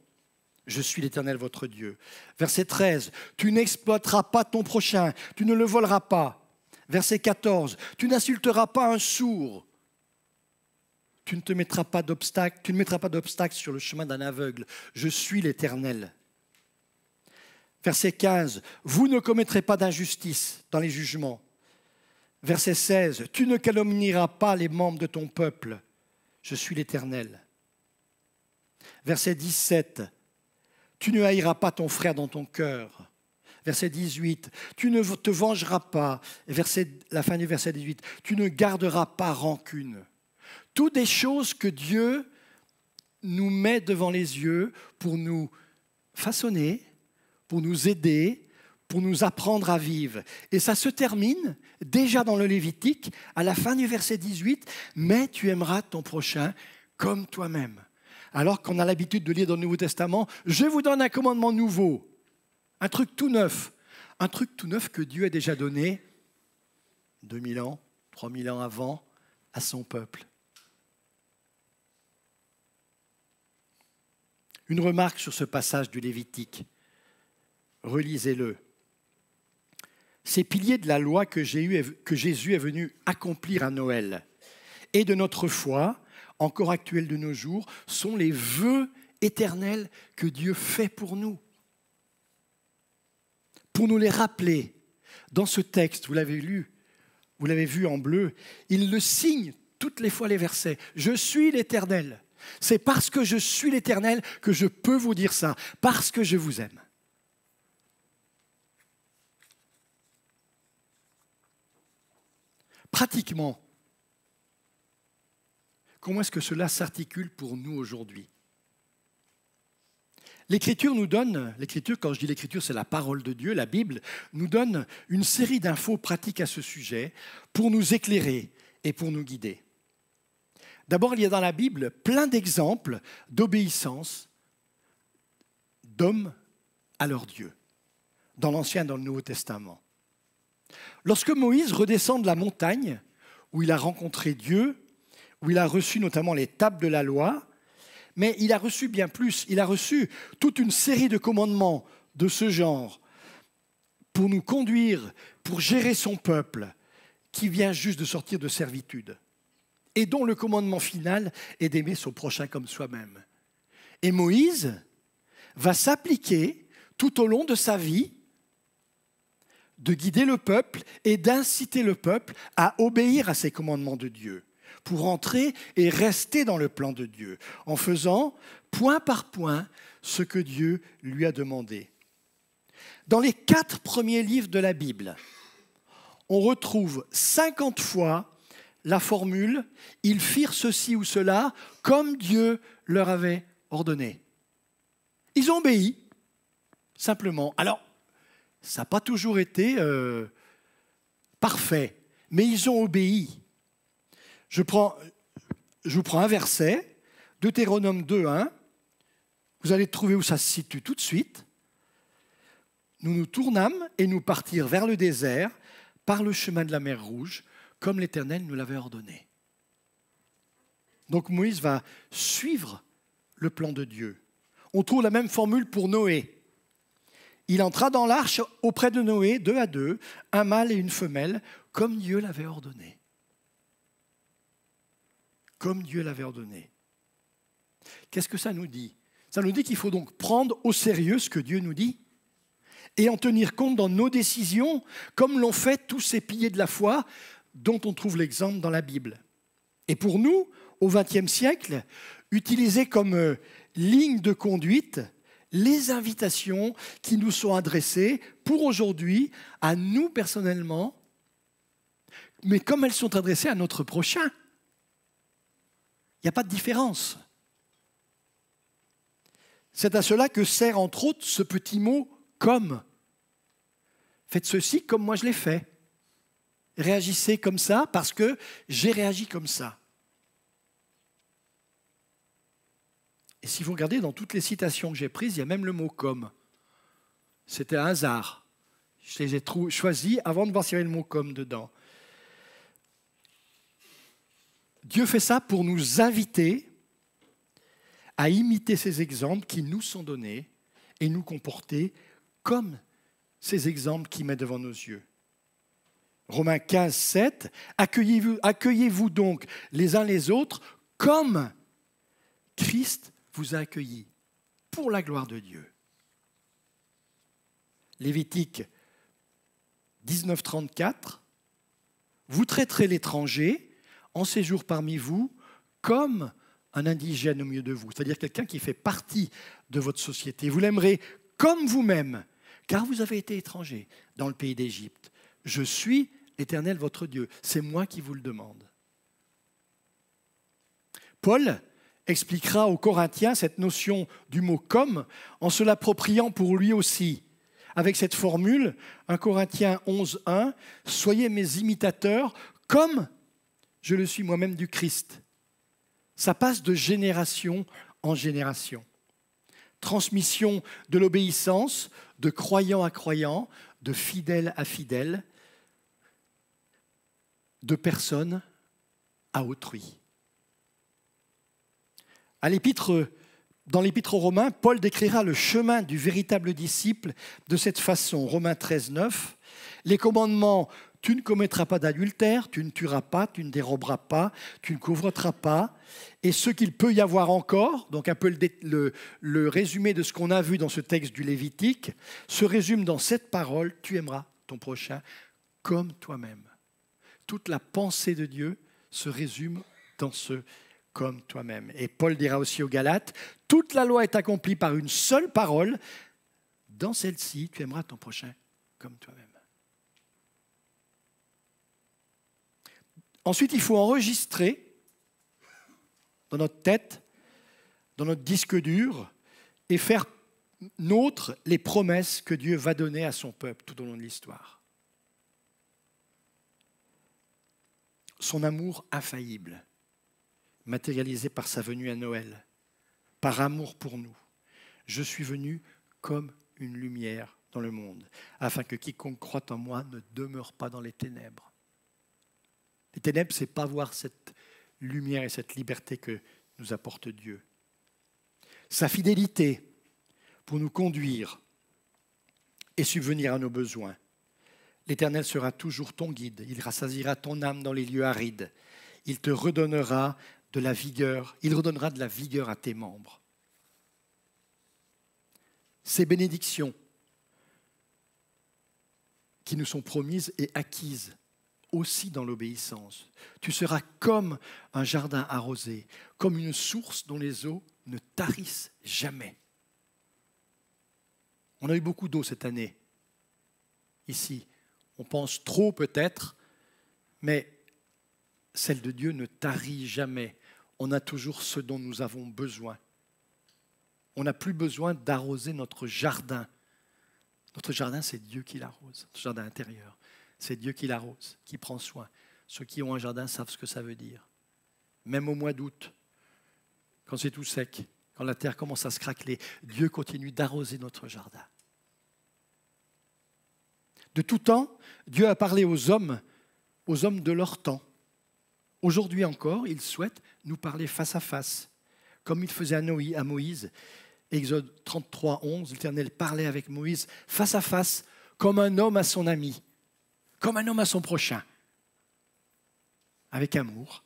Je suis l'Éternel, votre Dieu. » Verset 13. « Tu n'exploiteras pas ton prochain. Tu ne le voleras pas. » Verset 14. « Tu n'insulteras pas un sourd. Tu ne mettras pas d'obstacle sur le chemin d'un aveugle. Je suis l'Éternel. » Verset 15. « Vous ne commettrez pas d'injustice dans les jugements. » Verset 16. « Tu ne calomnieras pas les membres de ton peuple. Je suis l'Éternel. » Verset 17. « Tu ne haïras pas ton frère dans ton cœur. » Verset 18. « Tu ne te vengeras pas. » Et la fin du verset 18. « Tu ne garderas pas rancune. » Toutes des choses que Dieu nous met devant les yeux pour nous façonner, pour nous aider, pour nous apprendre à vivre. Et ça se termine déjà dans le Lévitique, à la fin du verset 18, « Mais tu aimeras ton prochain comme toi-même. » Alors qu'on a l'habitude de lire dans le Nouveau Testament, « Je vous donne un commandement nouveau. » Un truc tout neuf. Un truc tout neuf que Dieu a déjà donné 2000 ans, 3000 ans avant à son peuple. Une remarque sur ce passage du Lévitique. Relisez-le. Ces piliers de la loi que Jésus est venu accomplir à Noël et de notre foi, encore actuels de nos jours, sont les vœux éternels que Dieu fait pour nous. Pour nous les rappeler, dans ce texte, vous l'avez lu, vous l'avez vu en bleu, il le signe toutes les fois les versets. « Je suis l'Éternel ». C'est parce que je suis l'Éternel que je peux vous dire ça, parce que je vous aime. Pratiquement, comment est-ce que cela s'articule pour nous aujourd'hui? L'Écriture nous donne, quand je dis l'Écriture, c'est la parole de Dieu, la Bible, nous donne une série d'infos pratiques à ce sujet pour nous éclairer et pour nous guider. D'abord, il y a dans la Bible plein d'exemples d'obéissance d'hommes à leur Dieu, dans l'Ancien et dans le Nouveau Testament. Lorsque Moïse redescend de la montagne, où il a rencontré Dieu, où il a reçu notamment les tables de la loi, mais il a reçu bien plus, il a reçu toute une série de commandements de ce genre pour nous conduire, pour gérer son peuple qui vient juste de sortir de servitude et dont le commandement final est d'aimer son prochain comme soi-même. Et Moïse va s'appliquer tout au long de sa vie de guider le peuple et d'inciter le peuple à obéir à ces commandements de Dieu, pour entrer et rester dans le plan de Dieu, en faisant point par point ce que Dieu lui a demandé. Dans les 4 premiers livres de la Bible, on retrouve 50 fois la formule « Ils firent ceci ou cela comme Dieu leur avait ordonné ». Ils ont obéi, simplement. Alors, ça n'a pas toujours été parfait, mais ils ont obéi. Je vous prends un verset, Deutéronome 2:1. Vous allez trouver où ça se situe tout de suite. Nous nous tournâmes et nous partirent vers le désert par le chemin de la mer Rouge, comme l'Éternel nous l'avait ordonné. Donc Moïse va suivre le plan de Dieu. On trouve la même formule pour Noé. Il entra dans l'arche auprès de Noé, 2 à 2, un mâle et une femelle, comme Dieu l'avait ordonné. Comme Dieu l'avait ordonné. Qu'est-ce que ça nous dit? Ça nous dit qu'il faut donc prendre au sérieux ce que Dieu nous dit et en tenir compte dans nos décisions, comme l'ont fait tous ces piliers de la foi dont on trouve l'exemple dans la Bible. Et pour nous, au XXe siècle, utiliser comme ligne de conduite les invitations qui nous sont adressées pour aujourd'hui, à nous personnellement, mais comme elles sont adressées à notre prochain. Il n'y a pas de différence. C'est à cela que sert entre autres ce petit mot « comme ». Faites ceci comme moi je l'ai fait. Réagissez comme ça parce que j'ai réagi comme ça. Et si vous regardez dans toutes les citations que j'ai prises, il y a même le mot « comme ». C'était un hasard. Je les ai choisis avant de voir s'il y avait le mot « comme » dedans. Dieu fait ça pour nous inviter à imiter ces exemples qui nous sont donnés et nous comporter comme ces exemples qu'il met devant nos yeux. Romains 15, 7, accueillez-vous donc les uns les autres comme Christ vous a accueillis pour la gloire de Dieu. Lévitique 19, 34, vous traiterez l'étranger en séjour parmi vous comme un indigène au milieu de vous, c'est-à-dire quelqu'un qui fait partie de votre société. Vous l'aimerez comme vous-même, car vous avez été étranger dans le pays d'Égypte. Je suis l'Éternel, votre Dieu. C'est moi qui vous le demande. Paul expliquera aux Corinthiens cette notion du mot « comme » en se l'appropriant pour lui aussi. Avec cette formule, 1 Corinthiens 11, 1, « Soyez mes imitateurs comme je le suis moi-même du Christ ». Ça passe de génération en génération. Transmission de l'obéissance, de croyant à croyant, de fidèle à fidèle, de personne à autrui. Dans l'épître aux Romains, Paul décrira le chemin du véritable disciple de cette façon. Romains 13, 9, les commandements « tu ne commettras pas d'adultère, tu ne tueras pas, tu ne déroberas pas, tu ne courvoieras pas » et ce qu'il peut y avoir encore, donc un peu le résumé de ce qu'on a vu dans ce texte du Lévitique, se résume dans cette parole « tu aimeras ton prochain comme toi-même ». Toute la pensée de Dieu se résume dans ce « comme toi-même ». Et Paul dira aussi aux Galates, toute la loi est accomplie par une seule parole, dans celle-ci, tu aimeras ton prochain comme toi-même. Ensuite, il faut enregistrer dans notre tête, dans notre disque dur, et faire nôtres les promesses que Dieu va donner à son peuple tout au long de l'histoire. Son amour infaillible, matérialisé par sa venue à Noël, par amour pour nous. Je suis venu comme une lumière dans le monde, afin que quiconque croit en moi ne demeure pas dans les ténèbres. Les ténèbres, ce n'est pas voir cette lumière et cette liberté que nous apporte Dieu. Sa fidélité pour nous conduire et subvenir à nos besoins. L'Éternel sera toujours ton guide. Il rassasiera ton âme dans les lieux arides. Il te redonnera de la vigueur. Il redonnera de la vigueur à tes membres. Ces bénédictions qui nous sont promises et acquises aussi dans l'obéissance. Tu seras comme un jardin arrosé, comme une source dont les eaux ne tarissent jamais. On a eu beaucoup d'eau cette année, ici. On pense trop peut-être, mais celle de Dieu ne tarit jamais. On a toujours ce dont nous avons besoin. On n'a plus besoin d'arroser notre jardin. Notre jardin, c'est Dieu qui l'arrose, notre jardin intérieur. C'est Dieu qui l'arrose, qui prend soin. Ceux qui ont un jardin savent ce que ça veut dire. Même au mois d'août, quand c'est tout sec, quand la terre commence à se craqueler, Dieu continue d'arroser notre jardin. De tout temps, Dieu a parlé aux hommes de leur temps. Aujourd'hui encore, il souhaite nous parler face à face, comme il faisait à Moïse. Exode 33, 11, l'Éternel parlait avec Moïse face à face, comme un homme à son ami. Comme un homme à son prochain, avec amour.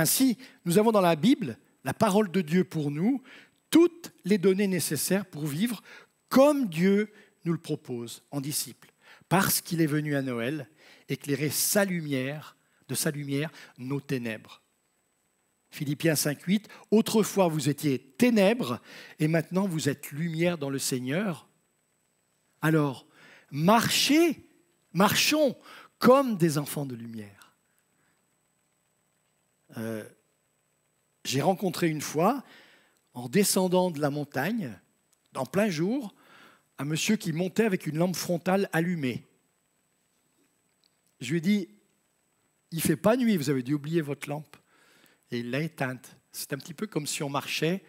Ainsi, nous avons dans la Bible, la parole de Dieu pour nous, toutes les données nécessaires pour vivre comme Dieu nous le propose en disciples, parce qu'il est venu à Noël éclairer de sa lumière, nos ténèbres. Philippiens 5,8, « Autrefois vous étiez ténèbres, et maintenant vous êtes lumière dans le Seigneur. Alors, marchons comme des enfants de lumière. » J'ai rencontré une fois, en descendant de la montagne, en plein jour, un monsieur qui montait avec une lampe frontale allumée. Je lui ai dit, il ne fait pas nuit, vous avez dû oublier votre lampe. Et il l'a éteinte. C'est un petit peu comme si on marchait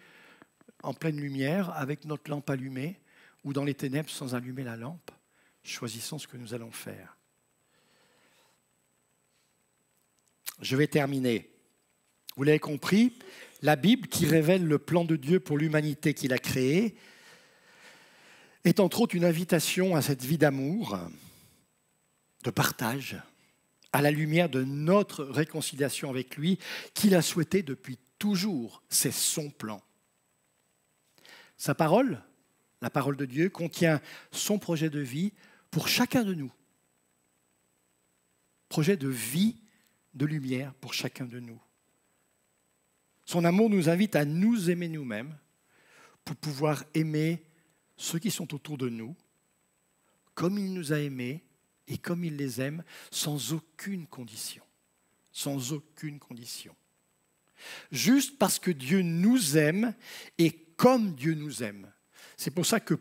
en pleine lumière avec notre lampe allumée ou dans les ténèbres sans allumer la lampe. Choisissons ce que nous allons faire. Je vais terminer. Vous l'avez compris, la Bible qui révèle le plan de Dieu pour l'humanité qu'il a créée est entre autres une invitation à cette vie d'amour, de partage, à la lumière de notre réconciliation avec lui qu'il a souhaité depuis toujours. C'est son plan. Sa parole, la parole de Dieu, contient son projet de vie pour chacun de nous. Projet de vie, de lumière pour chacun de nous. Son amour nous invite à nous aimer nous-mêmes pour pouvoir aimer ceux qui sont autour de nous, comme il nous a aimés et comme il les aime, sans aucune condition. Sans aucune condition. Juste parce que Dieu nous aime et comme Dieu nous aime. C'est pour ça que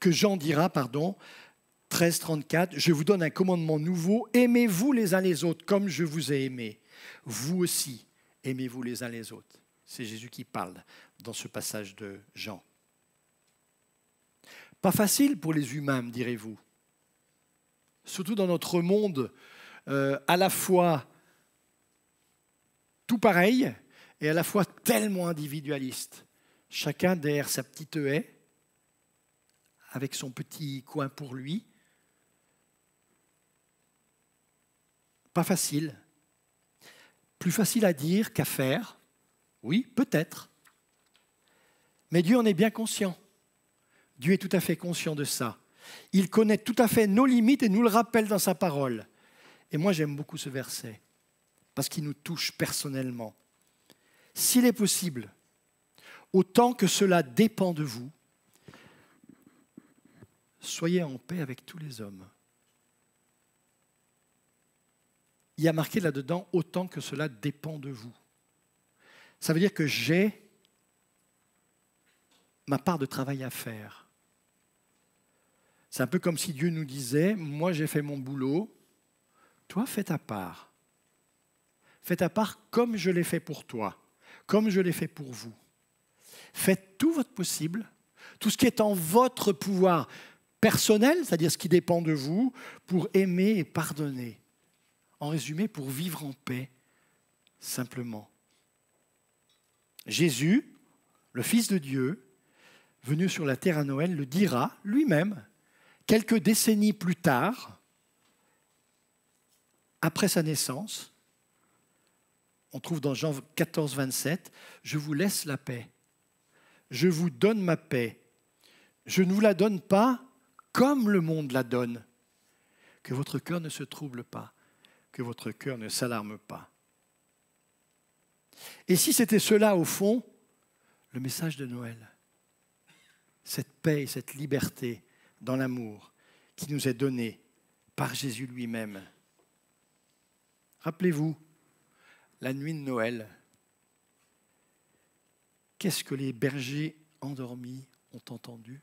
Jean dira, 13,34, « Je vous donne un commandement nouveau, aimez-vous les uns les autres comme je vous ai aimé. Vous aussi, aimez-vous les uns les autres. » C'est Jésus qui parle dans ce passage de Jean. Pas facile pour les humains, me direz-vous. Surtout dans notre monde à la fois tout pareil et à la fois tellement individualiste. Chacun derrière sa petite haie, avec son petit coin pour lui. Pas facile. Plus facile à dire qu'à faire. Oui, peut-être. Mais Dieu en est bien conscient. Dieu est tout à fait conscient de ça. Il connaît tout à fait nos limites et nous le rappelle dans sa parole. Et moi, j'aime beaucoup ce verset, parce qu'il nous touche personnellement. S'il est possible, autant que cela dépend de vous, soyez en paix avec tous les hommes. Il y a marqué là-dedans, autant que cela dépend de vous. Ça veut dire que j'ai ma part de travail à faire. C'est un peu comme si Dieu nous disait, moi j'ai fait mon boulot, toi fais ta part. Fais ta part comme je l'ai fait pour toi, comme je l'ai fait pour vous. Faites tout votre possible, tout ce qui est en votre pouvoir personnel, c'est-à-dire ce qui dépend de vous, pour aimer et pardonner. En résumé, pour vivre en paix, simplement. Jésus, le Fils de Dieu, venu sur la terre à Noël, le dira lui-même, quelques décennies plus tard, après sa naissance. On trouve dans Jean 14, 27, « Je vous laisse la paix. Je vous donne ma paix. Je ne vous la donne pas comme le monde la donne. Que votre cœur ne se trouble pas, que votre cœur ne s'alarme pas. » Et si c'était cela, au fond, le message de Noël, cette paix et cette liberté dans l'amour qui nous est donné par Jésus lui-même. Rappelez-vous, la nuit de Noël, qu'est-ce que les bergers endormis ont entendu?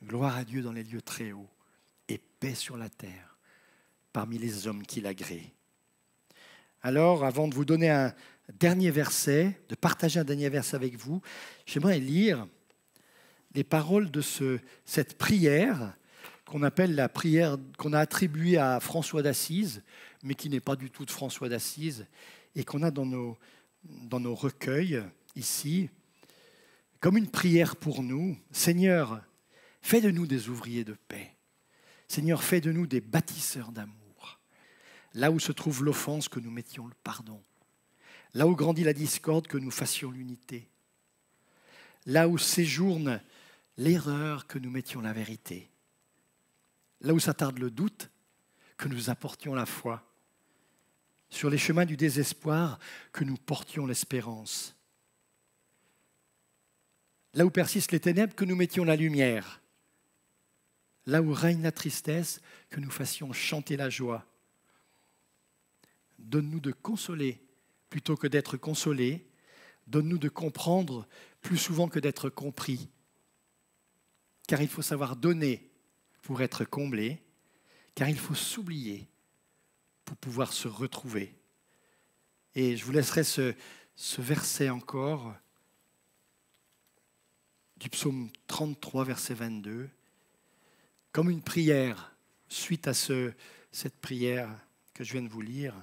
Gloire à Dieu dans les lieux très hauts et paix sur la terre parmi les hommes qui l'agréent. Alors, avant de vous donner un dernier verset, de partager un dernier verset avec vous, j'aimerais lire les paroles de cette prière qu'on appelle la prière qu'on a attribuée à François d'Assise, mais qui n'est pas du tout de François d'Assise, et qu'on a dans nos recueils ici, comme une prière pour nous. Seigneur, fais de nous des ouvriers de paix. Seigneur, fais de nous des bâtisseurs d'amour. Là où se trouve l'offense, que nous mettions le pardon. Là où grandit la discorde, que nous fassions l'unité. Là où séjourne l'erreur, que nous mettions la vérité. Là où s'attarde le doute, que nous apportions la foi. Sur les chemins du désespoir, que nous portions l'espérance. Là où persistent les ténèbres, que nous mettions la lumière. Là où règne la tristesse, que nous fassions chanter la joie. Donne-nous de consoler plutôt que d'être consolés. Donne-nous de comprendre plus souvent que d'être compris. Car il faut savoir donner pour être comblé, car il faut s'oublier pour pouvoir se retrouver. Et je vous laisserai ce verset encore du psaume 33, verset 22, comme une prière suite à cette prière que je viens de vous lire.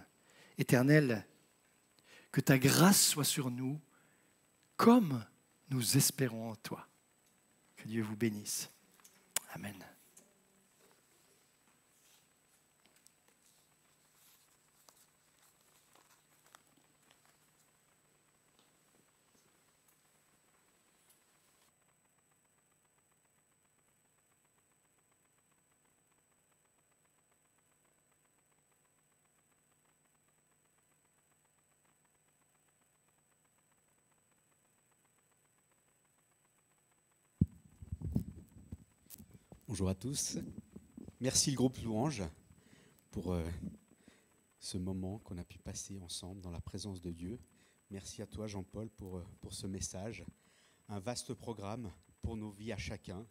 Éternel, que ta grâce soit sur nous comme nous espérons en toi. Que Dieu vous bénisse. Amen. Bonjour à tous. Merci le groupe Louange pour ce moment qu'on a pu passer ensemble dans la présence de Dieu. Merci à toi Jean-Paul pour ce message. Un vaste programme pour nos vies à chacun.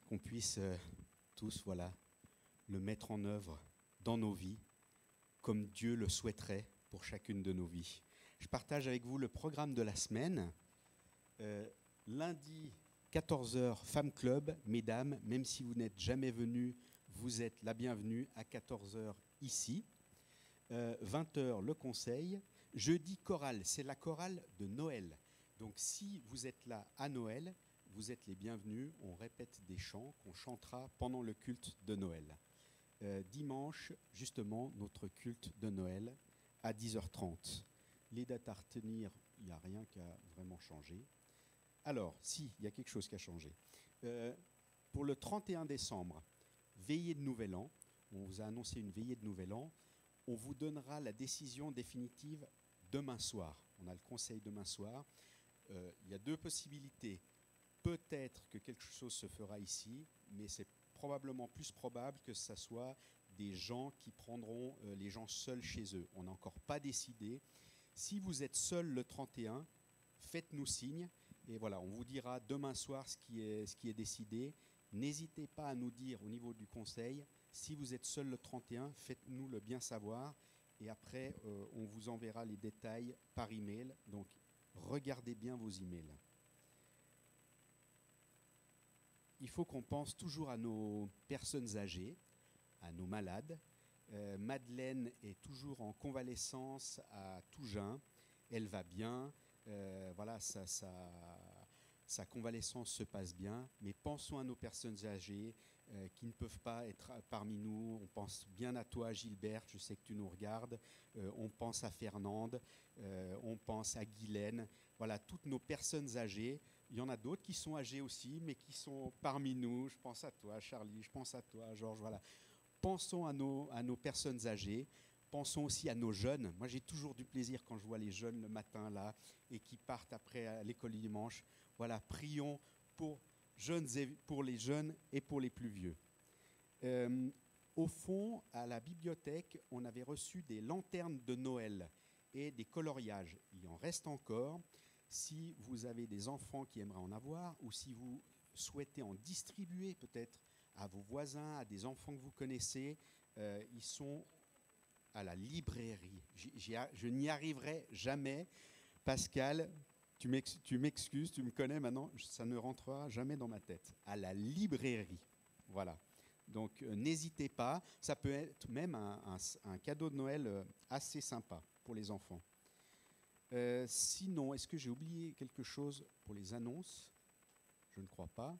Qu'on puisse tous le mettre en œuvre dans nos vies comme Dieu le souhaiterait pour chacune de nos vies. Je partage avec vous le programme de la semaine. Lundi, 14h, Femmes Club, mesdames, même si vous n'êtes jamais venus, vous êtes la bienvenue à 14h ici. 20h, le conseil. Jeudi, chorale, c'est la chorale de Noël. Donc si vous êtes là à Noël, vous êtes les bienvenus. On répète des chants qu'on chantera pendant le culte de Noël. Dimanche, justement, notre culte de Noël à 10h30. Les dates à retenir, il n'y a rien qui a vraiment changé. Alors, si, il y a quelque chose qui a changé. Pour le 31 décembre, veillée de Nouvel An, on vous a annoncé une veillée de Nouvel An, on vous donnera la décision définitive demain soir. On a le conseil demain soir. Il y a deux possibilités. Peut-être que quelque chose se fera ici, mais c'est probablement plus probable que ce soit des gens qui prendront les gens seuls chez eux. On n'a encore pas décidé. Si vous êtes seul le 31, faites-nous signe. Et voilà, on vous dira demain soir ce qui est décidé. N'hésitez pas à nous dire au niveau du conseil, si vous êtes seul le 31, faites-nous le bien savoir. Et après, on vous enverra les détails par email. Donc, regardez bien vos emails. Il faut qu'on pense toujours à nos personnes âgées, à nos malades. Madeleine est toujours en convalescence à Tougin. Elle va bien. Sa convalescence se passe bien, mais pensons à nos personnes âgées qui ne peuvent pas être parmi nous. On pense bien à toi, Gilbert, je sais que tu nous regardes. On pense à Fernande, on pense à Guylaine. Voilà, toutes nos personnes âgées. Il y en a d'autres qui sont âgées aussi, mais qui sont parmi nous. Je pense à toi, Charlie, je pense à toi, Georges. Voilà. Pensons à nos personnes âgées. Pensons aussi à nos jeunes. Moi, j'ai toujours du plaisir quand je vois les jeunes le matin là et qui partent après à l'école du dimanche. Voilà, prions pour les jeunes et pour les plus vieux. Au fond, à la bibliothèque, on avait reçu des lanternes de Noël et des coloriages. Il en reste encore. Si vous avez des enfants qui aimeraient en avoir ou si vous souhaitez en distribuer peut-être à vos voisins, à des enfants que vous connaissez, ils sont à la librairie. Je n'y arriverai jamais. Pascal, tu m'excuses, tu me connais maintenant, ça ne rentrera jamais dans ma tête. À la librairie. Voilà. Donc, n'hésitez pas. Ça peut être même un cadeau de Noël assez sympa pour les enfants. Sinon, est-ce que j'ai oublié quelque chose pour les annonces? Je ne crois pas.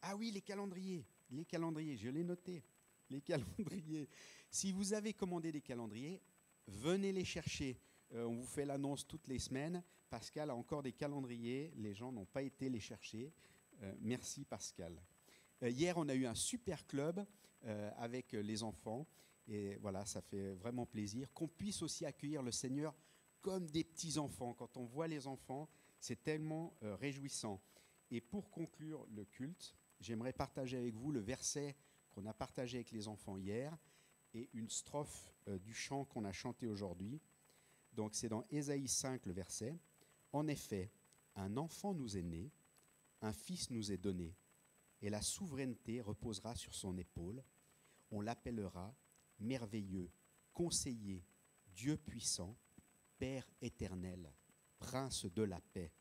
Ah oui, les calendriers. Les calendriers, je l'ai noté. Les calendriers. Si vous avez commandé des calendriers, venez les chercher. On vous fait l'annonce toutes les semaines. Pascal a encore des calendriers. Les gens n'ont pas été les chercher. Merci Pascal. Hier, on a eu un super club avec les enfants. Et voilà, ça fait vraiment plaisir qu'on puisse aussi accueillir le Seigneur comme des petits-enfants. Quand on voit les enfants, c'est tellement réjouissant. Et pour conclure le culte, j'aimerais partager avec vous le verset qu'on a partagé avec les enfants hier et une strophe du chant qu'on a chanté aujourd'hui. Donc c'est dans Ésaïe 5 le verset. En effet, un enfant nous est né, un fils nous est donné, et la souveraineté reposera sur son épaule. On l'appellera merveilleux, conseiller, Dieu puissant, Père éternel, Prince de la paix.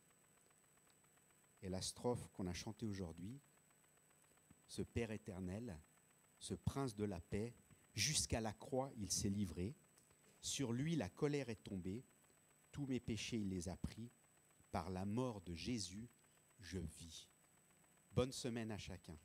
Et la strophe qu'on a chantée aujourd'hui, ce Père éternel, ce Prince de la paix, jusqu'à la croix il s'est livré, sur lui la colère est tombée, tous mes péchés il les a pris, par la mort de Jésus je vis. Bonne semaine à chacun.